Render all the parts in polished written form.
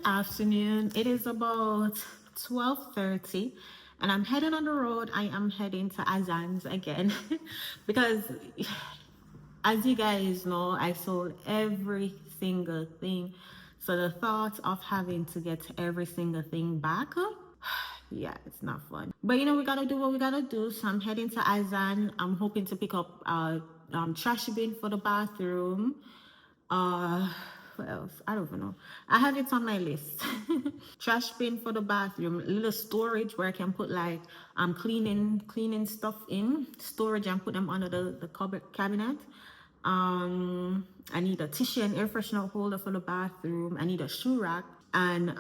afternoon. It is about 12:30 and I'm heading on the road. I am heading to Azan's again because as you guys know, I sold every single thing. So the thought of having to get every single thing back, yeah, it's not fun. But you know, we gotta do what we gotta do. So I'm heading to Azan. I'm hoping to pick up a trash bin for the bathroom. What else? I don't even know. I have it on my list. Trash bin for the bathroom, little storage where I can put like cleaning stuff in storage and put them under the cupboard cabinet. I need a tissue and air freshener holder for the bathroom. I need a shoe rack and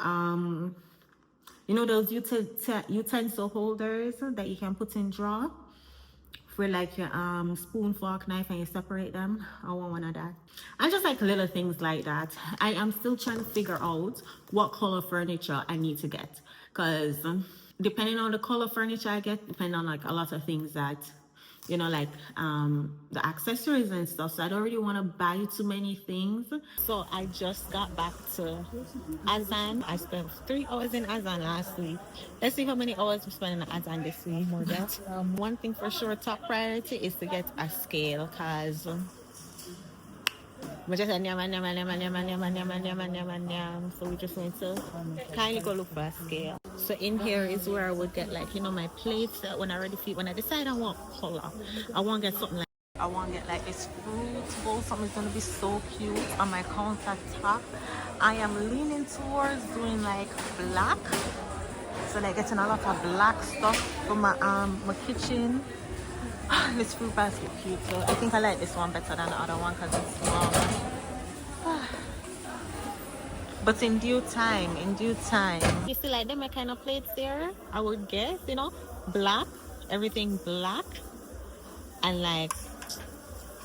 you know those utensil holders that you can put in drawer for like your spoon, fork, knife, and you separate them. I want one of that. And just like little things like that. I am still trying to figure out what color furniture I need to get, because depending on the color furniture I get, depending on like a lot of things that, you know, like the accessories and stuff. So I don't really want to buy too many things. So I just got back to Azan. I spent 3 hours in Azan last week. Let's see how many hours we spent in Azan this week. More than one thing for sure, top priority is to get a scale, because we just so we just went to kindly go look for a scale. So in here is where I would get, like, you know, my plates that when I ready feed. When I decide I want color, I want to get something like, I want to get like this fruit bowl. Something's going to be so cute on my countertop. I am leaning towards doing like black, so like getting a lot of black stuff for my my kitchen. This fruit basket cute, so I think I like this one better than the other one because it's smaller. But in due time, you see, like them are kind of plates there, I would guess, you know, black, everything black, and like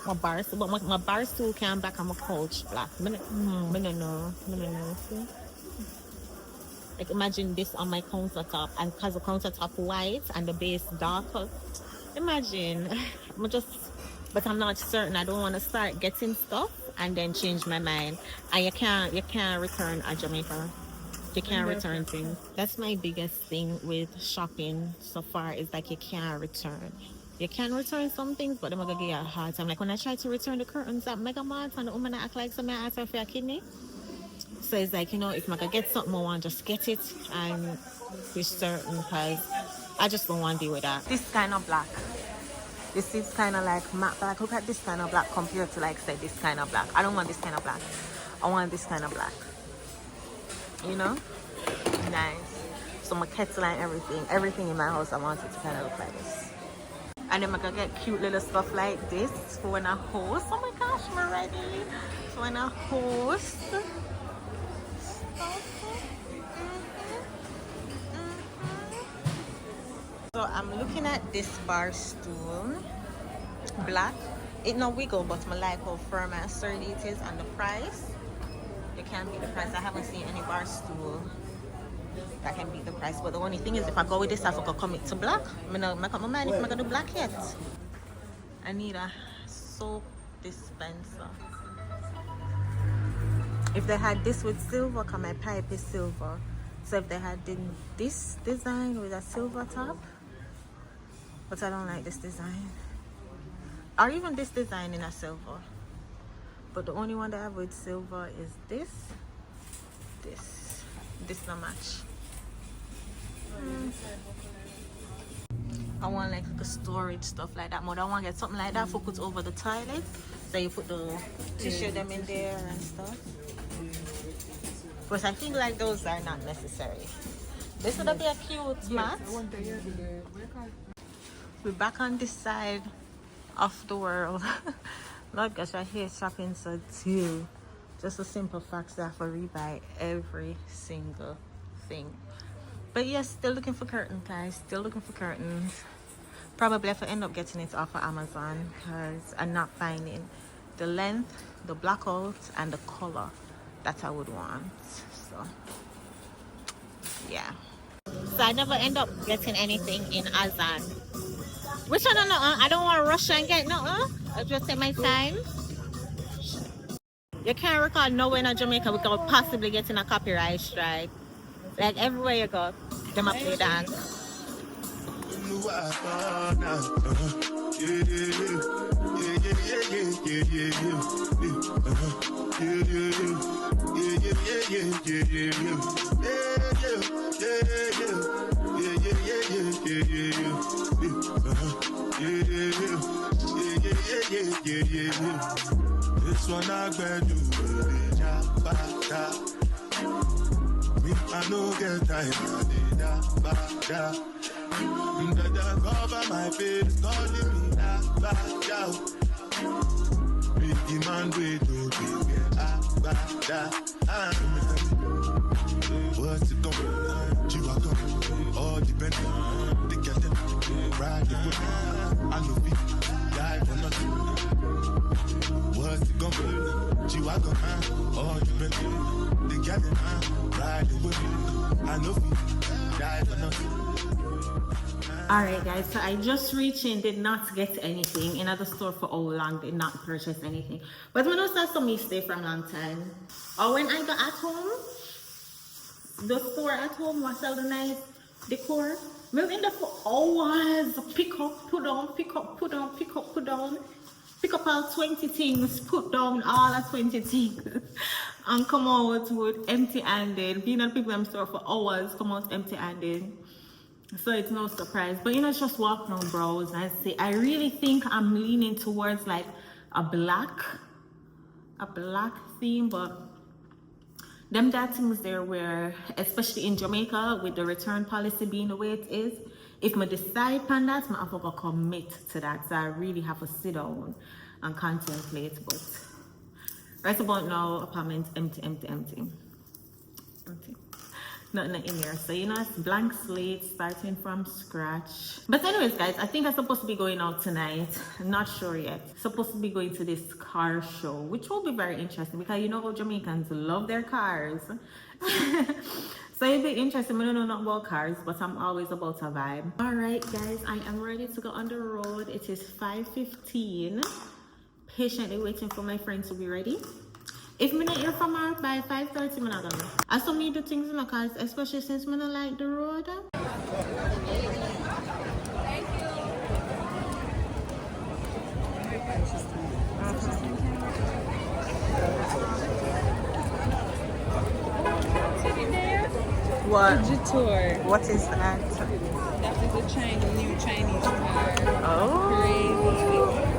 my bar stool, but my bar stool can back on my couch black. I don't know. See? Like imagine this on my countertop, and because the countertop white and the base darker. Imagine, but I'm not certain. I don't want to start getting stuff and then change my mind. And you can't return at Jamaica. You can't return things. That's my biggest thing with shopping so far, is like you can't return. You can return some things, but I'm gonna give you a hard time. Like when I tried to return the curtains at Mega Mart and the woman act like something, I asked her for a kidney. So it's like, you know, if I can get something, I want to just get it and be certain, because I just don't want to deal with that. This kind of black. This is kind of like matte black. Look at this kind of black compared to, like, say, this kind of black. I don't want this kind of black. I want this kind of black. You know? Nice. So my kettle and everything in my house, I want it to kind of look like this. And then I can get cute little stuff like this for when I host. Oh my gosh, I'm ready. So when I host. So I'm looking at this bar stool, black. It no wiggle, but I like how firm and sturdy it is, and the price. You can't beat the price. I haven't seen any bar stool that can beat the price. But the only thing is, if I go with this, I have to commit to black. I'm gonna make up my mind if I'm gonna do black yet. I need a soap dispenser. If they had this with silver, because my pipe is silver. So if they had this design with a silver top, but I don't like this design. Or even this design in a silver. But the only one that I have with silver is this. This no match. I want like the storage stuff like that. But I want to get something like that for put over the toilet. So you put the tissue them in there and stuff. But I think like those are not necessary. This would be a cute mat. We're back on this side of the world. Lord gosh, I hate shopping so too. Just a simple fact that I have to rebuy every single thing. But yes, still looking for curtains, guys. Still looking for curtains. Probably have to end up getting it off of Amazon, because I'm not finding the length, the blackout, and the color that I would want. So yeah. So I never end up getting anything in Azan. Which I don't know. I don't want to rush and get no. I'll just take my time. You can't record nowhere in Jamaica without possibly getting a copyright strike. Like everywhere you go, them a play dance. This one I grab you, me, I no get time, cover my face, calling me Big man, wait to be what's it going? You are coming, all depending. They get them, ride the whip. I know people die for nothing. What's it going? You are coming, all depending. They get them, ride the whip. I know people die for nothing. Alright guys, so I just reached in, did not get anything in the store for how long, did not purchase anything. But when I saw some stay from a long time, or when I got at home, the store at home was sell the nice decor. Maybe in the for hours, pick up, put down, pick up, put down, pick up, put down. Pick up all 20 things, put down all the 20 things, and come out with empty-handed. Being at people in the store for hours, come out empty-handed. So it's no surprise. But you know, just walk around, browse and see. I really think I'm leaning towards like a black theme, but them that things there where, especially in Jamaica, with the return policy being the way it is, if I decide on that, I have to commit to that. So I really have to sit down and contemplate. But right about now, apartment empty. Nothing in here. So you know, it's blank slate, starting from scratch. But anyways guys, I think I'm supposed to be going out tonight. I'm not sure yet. Supposed to be going to this car show, which will be very interesting because you know how Jamaicans love their cars. So it'll be interesting. I don't know nothing about cars, but I'm always about a vibe. Alright guys, I am ready to go on the road. It is 5:15. Patiently waiting for my friend to be ready. If I'm not here from her by 5:30, I'm not gonna. I saw me do things in the cars, especially since I don't like the road. What? Tour. What is that? That is a new Chinese car. Oh. Crazy.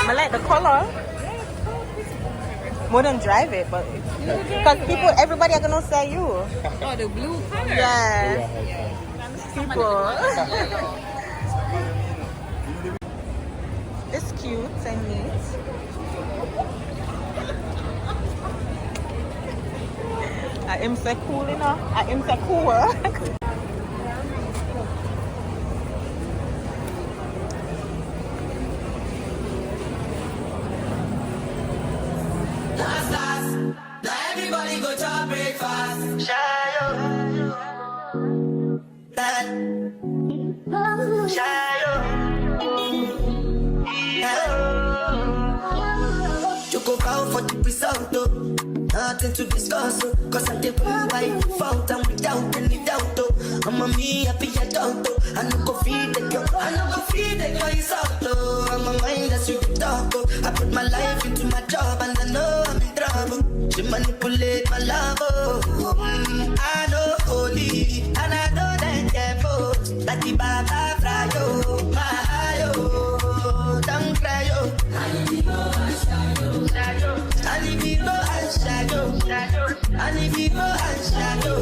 I like the color. Wouldn't drive it, but because people, everybody are gonna say you. Oh, the blue color. Yeah. People. It's cute and neat. I am so cool enough. I am so cool. Everybody go to breakfast. Shayo. Shayo. You go out for the result, though. Nothing to discuss, cause I did by default and without any doubt, though. I'm a me happy adult, though. I no go feed the girl, it's out, though. I'm a mind that's with the talk, oh. I put my life into my job and I know I'm in trouble. She manipulate my love, oh. I know holy, and I know that devil. That the baba fry, oh. My, oh. Don't cry, oh. And if you go and shadow, and if you go and shadow, and if you go and shadow,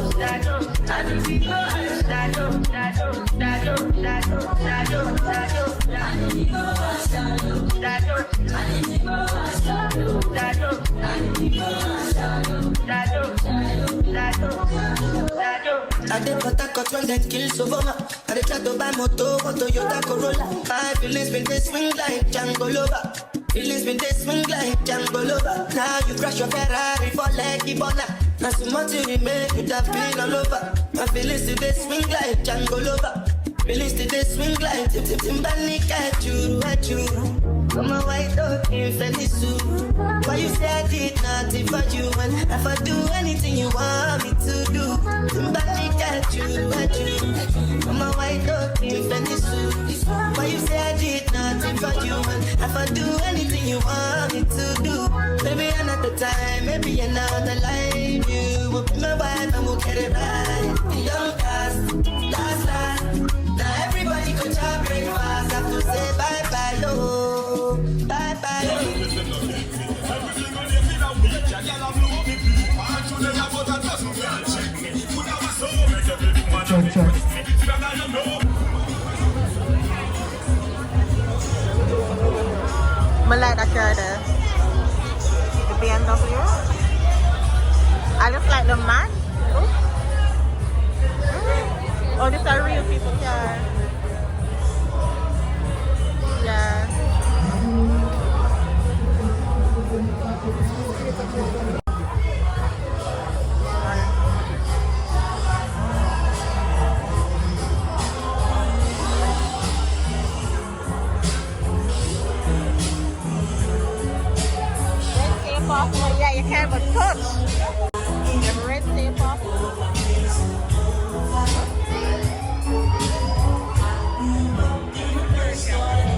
I I did what I got when they kill Sovoma. I did try to buy moto, Toyota Corolla. My feelings been they swing like Django Lover. Feelings been they swing like Django Lover. Now you crash your Ferrari for Lucky Bona. Now so much you remain with that pain all over. My feelings today swing like Django Lover. Feelings today swing like Timbani at you. Come on, white dog in Fendi suit. Why you say I did nothing for you? And if I do anything you want me to do, Timbani at you. Come on, white dog in Fendi suit. Why you say I did nothing for you? And if I do anything you want me to do, maybe another time, maybe another life. You will be my wife and we'll get it right. Young last. Now everybody go to breakfast. Have to say bye-bye, yo. Bye-bye, yo. I like that car there. The BMW. I just like the man. Oh, this is a real people car. Yeah. Yeah, you can't but touch. The red tape off.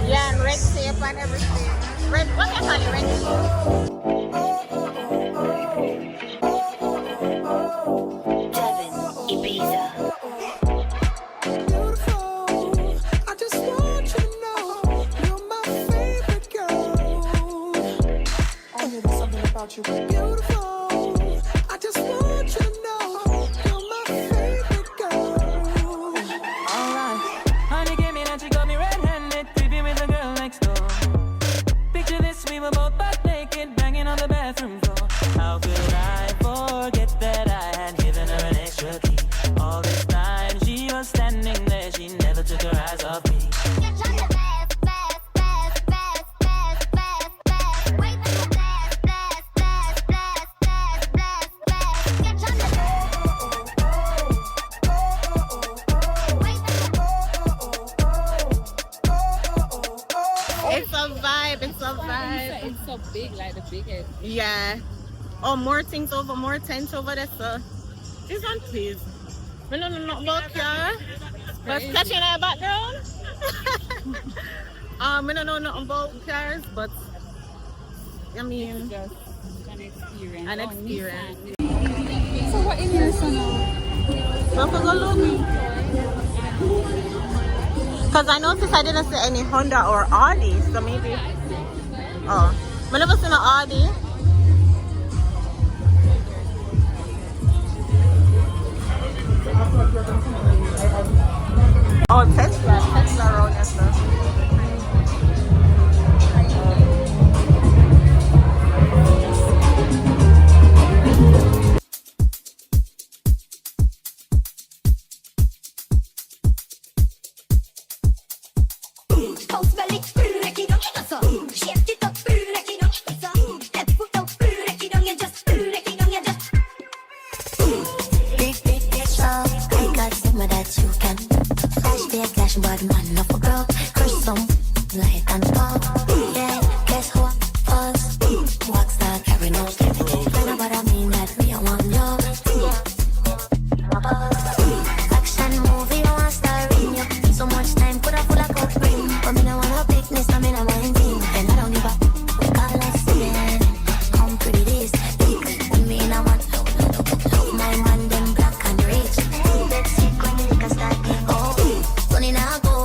Yeah, and red tape and everything. Red, what you call it, red tape? You beautiful. I just want you to know you're my favorite girl. Alright, honey gave me that, she got me red-handed, creepy with the girl next door. Picture this, we were both butt naked, banging on the bathroom floor. How could I forget that I had given her an extra key? All this time she was standing there, she never took her eyes off me. It's so big, like the biggest. Yeah. Oh, more things over, more tents over there, so. This one, please. We don't know about car. But catching in the background. We don't know nothing about cars, but I mean, It's just an experience. an experience. So what in here, son? So I go look. Because I noticed I didn't see any Honda or Audi, so maybe. Oh, I never seen an Audi. Oh, Tesla around here, sir.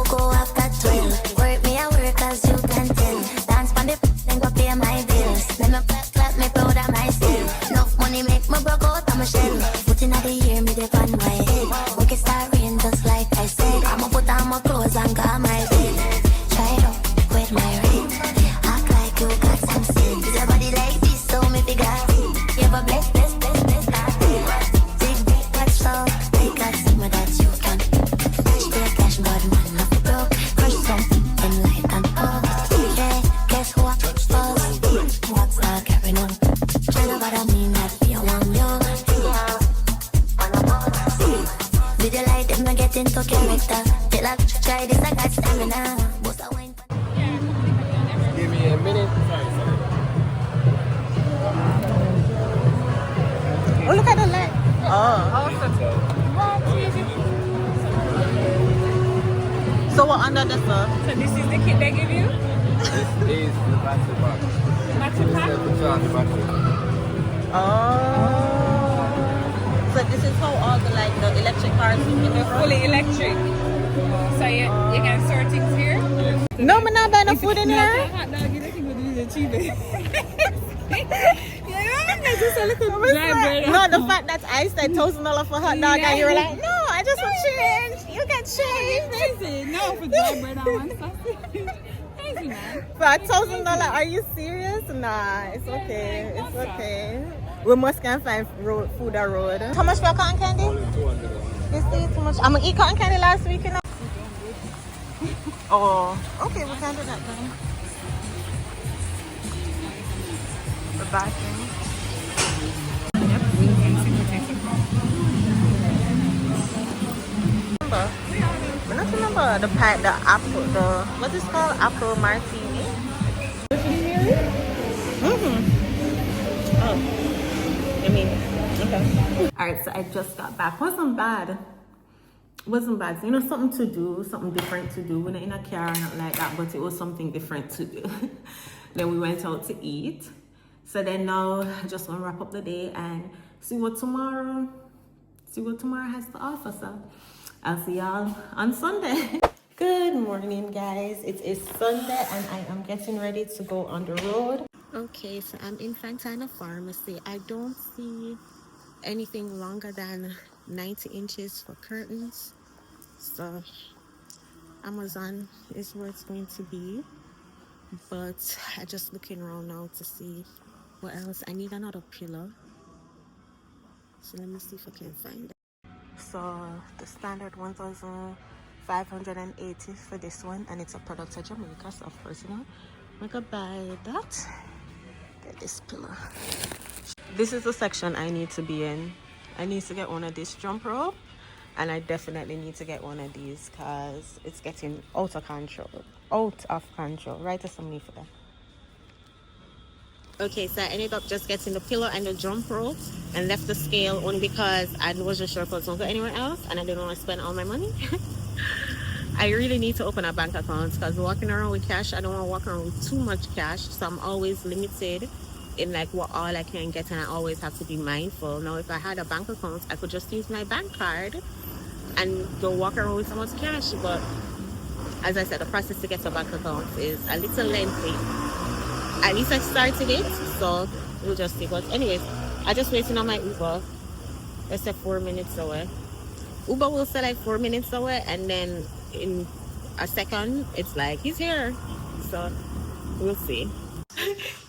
Go Give me a minute. Oh, look at the light. Oh. So what under the sun? So this is the kit they give you? This is the battery box. Battery pack? The battery. Oh. So this is how all the electric cars are Fully electric. So you can store things here? No, I'm not buying no food in here. Hot dog, you don't think we'll do the cheapest. No, the fact that I said $1,000 for hot dog and you were like, no, I just want change. You can change. Crazy. No, for dry bread I want sausage. Crazy, man. For $1,000, are you serious? Nah, it's okay. It's okay. We must can find food on road. How much for cotton candy? You see too much. I'm gonna eat cotton candy last week, you know. Oh, okay, we can do that then. The bathroom. I don't remember the pack, the apple, what is it called? Apple martini. Oh, I mean, okay. All right, so I just got back. Wasn't bad. You know, something to do, something different to do. We're not in a car, not like that, but it was something different to do. Then we went out to eat. So then now I just want to wrap up the day and see what tomorrow has to offer. So I'll see y'all on Sunday. Good morning, guys. It is Sunday and I am getting ready to go on the road. Okay, so I'm in Fontana Pharmacy. I don't see anything longer than 90 inches for curtains. So Amazon is where it's going to be. But I'm just looking around now to see what else. I need another pillow. So let me see if I can find it. So the standard 1,580 for this one, and it's a product of Jamaica, so of course, you know, I could buy that. Get this pillow. This is the section I need to be in. I need to get one of these jump rope, and I definitely need to get one of these because it's getting out of control. Right, there's some need for that. Okay, so I ended up just getting the pillow and the jump rope and left the scale only because I wasn't sure if I was going to go anywhere else and I didn't want to spend all my money. I really need to open a bank account because walking around with cash, I don't want to walk around with too much cash, so I'm always limited in like what all I can get, and I always have to be mindful. Now if I had a bank account, I could just use my bank card and go walk around with so much cash, but as I said, the process to get a bank account is a little lengthy. At least I started it, so we'll just see. But anyways, I just waiting on my Uber. It's 4 minutes away. Uber will say like 4 minutes away, and then in a second it's like he's here. So we'll see.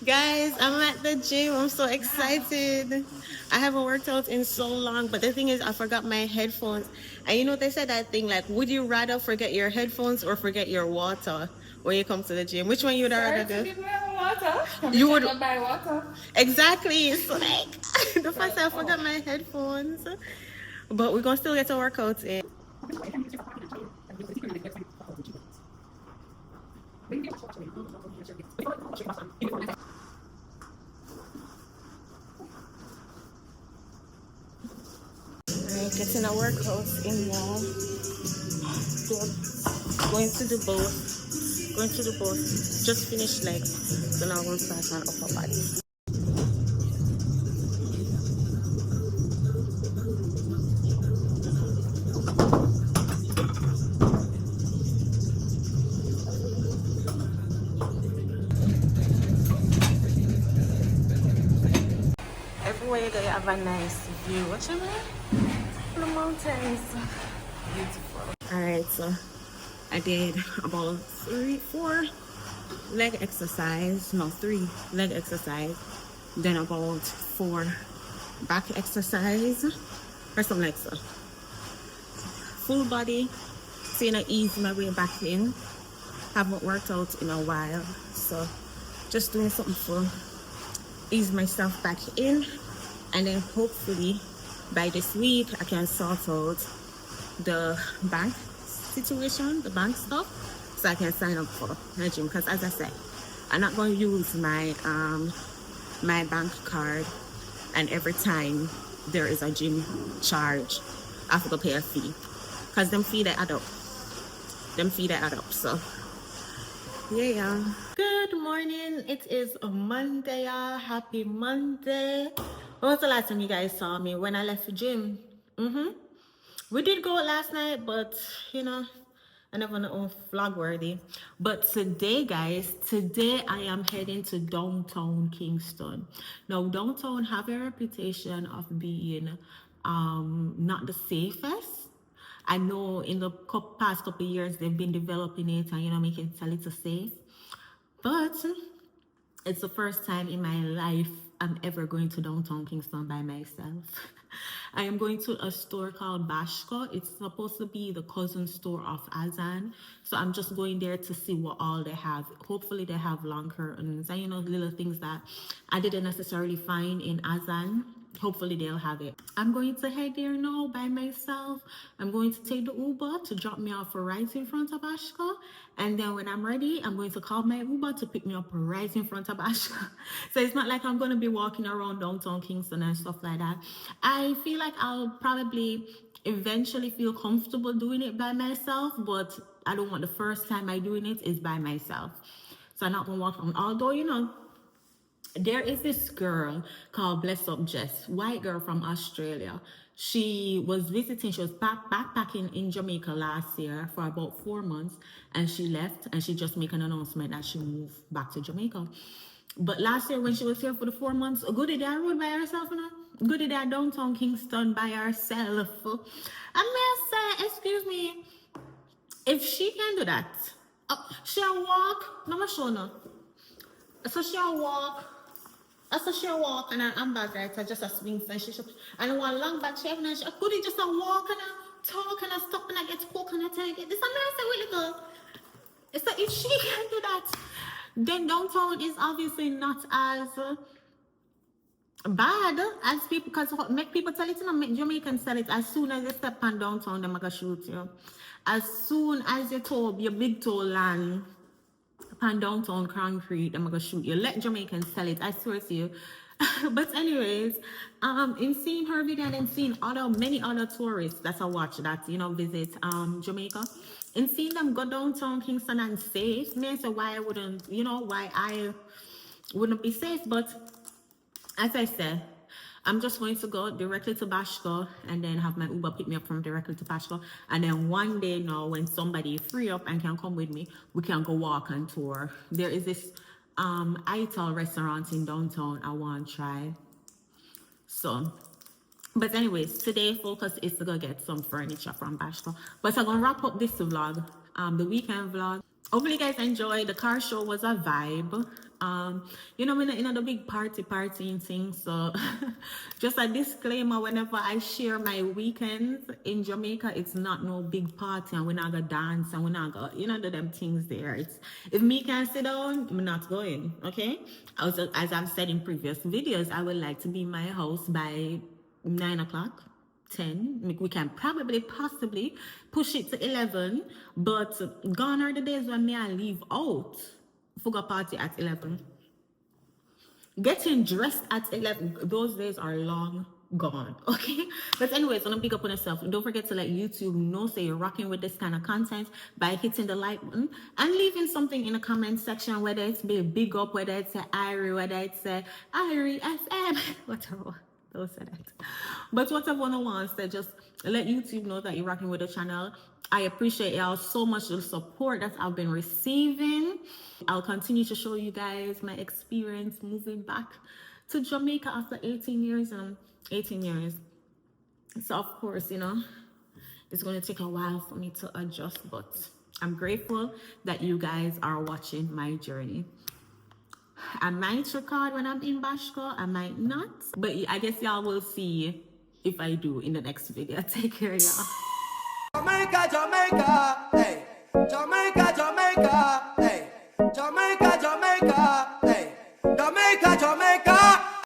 Guys, I'm at the gym. I'm so excited. I haven't worked out in so long, but the thing is I forgot my headphones. And you know, they said that thing like, would you rather forget your headphones or forget your water when you come to the gym? Which one you would rather do? You would buy water. Exactly. It's like the fact that I forgot my headphones, but we're gonna still get a workout in. Getting a workout in now. Going to the boat. Just finished legs, so now I'm going to start on upper body. Everywhere you go, you have a nice view. Watch it, man. The mountains. Beautiful. Alright, so I did about 3 leg exercise, then about 4 back exercise or something like so. Full body, so you know, ease my way back in. Haven't worked out in a while, so just doing something for ease myself back in, and then hopefully by this week I can sort out the bank situation, the bank stuff, so I can sign up for a gym. Because as I said, I'm not going to use my my bank card, and every time there is a gym charge, I have to pay a fee. Because them fee they add up. So yeah. Good morning. It is a Monday. Happy Monday. When was the last time you guys saw me? When I left the gym. We did go last night, but you know, I never know vlog worthy. But today, guys, I am heading to downtown Kingston. Now, downtown have a reputation of being not the safest. I know in the past couple of years they've been developing it and, you know, making it a little safe. But it's the first time in my life I'm ever going to downtown Kingston by myself. I am going to a store called Bashka. It's supposed to be the cousin store of Azan. So I'm just going there to see what all they have. Hopefully they have long curtains and, you know, little things that I didn't necessarily find in Azan. Hopefully they'll have it. I'm going to head there now by myself. I'm going to take the Uber to drop me off right in front of Ashka. And then when I'm ready, I'm going to call my Uber to pick me up right in front of Ashka. So it's not like I'm going to be walking around downtown Kingston and stuff like that. I feel like I'll probably eventually feel comfortable doing it by myself, but I don't want the first time I doing it is by myself. So I'm not going to walk on. Although, you know, there is this girl called Bless Up Jess, white girl from Australia. She was visiting, she was backpacking in Jamaica last year for about 4 months, and she left and she just made an announcement that she moved back to Jamaica. But last year when she was here for the 4 months, Goody Dad rode by herself, you know? Goody Dad downtown Kingston by herself. And may I say, excuse me, if she can do that, she'll walk, no more show no. So she'll walk. So she walk and her handbag right, so just a swing and she should, and one long bag she have and she could just a walk and a talk and a stop and I get cook and I tell you this American way little. So if she can do that, then downtown is obviously not as bad as people, because what make people tell it, you know, make Jamaicans tell it as soon as you step on downtown, they're gonna shoot you. As soon as you toe your big toe land on downtown concrete, I'm gonna shoot you. Let Jamaicans tell it, I swear to you. But anyways, in seeing her video and seeing many other tourists that I watch that, you know, visit Jamaica, and seeing them go downtown Kingston and safe, me say why I wouldn't, you know, why I wouldn't be safe. But as I said, I'm just going to go directly to Bashka and then have my Uber pick me up from directly to Bashka. And then one day now, when somebody free up and can come with me, we can go walk and tour. There is this Ital restaurant in downtown I want to try. So, but anyways, today focus is to go get some furniture from Bashka. But I'm going to wrap up this vlog, the weekend vlog. Hopefully you guys enjoyed. The car show was a vibe. You know, you know the big party and things. So just a disclaimer, whenever I share my weekends in Jamaica, it's not no big party and we're not gonna dance and we're not gonna, you know, do them things there. It's, if me can sit down, I'm not going. Okay, also, as I've said in previous videos, I would like to be in my house by 9 o'clock. 10. We can possibly push it to 11, but gone are the days when I leave out for a party at 11. Getting dressed at 11, those days are long gone. Okay, but anyways, want to pick up on yourself. Don't forget to let YouTube know so you're rocking with this kind of content by hitting the like button and leaving something in the comment section, whether it's be a big up, whether it's a Irie, whether it's a Irie FM, whatever. Don't say that. But whatever one wants, to just let YouTube know that you're rocking with the channel. I appreciate y'all so much, the support that I've been receiving. I'll continue to show you guys my experience moving back to Jamaica after 18 years. So of course, you know, it's going to take a while for me to adjust, but I'm grateful that you guys are watching my journey. I might record when I'm in Bashka, I might not, but I guess y'all will see if I do in the next video. Take care, y'all. Jamaica, Jamaica, hey. Jamaica, Jamaica, hey. Jamaica, Jamaica, hey. Jamaica, Jamaica.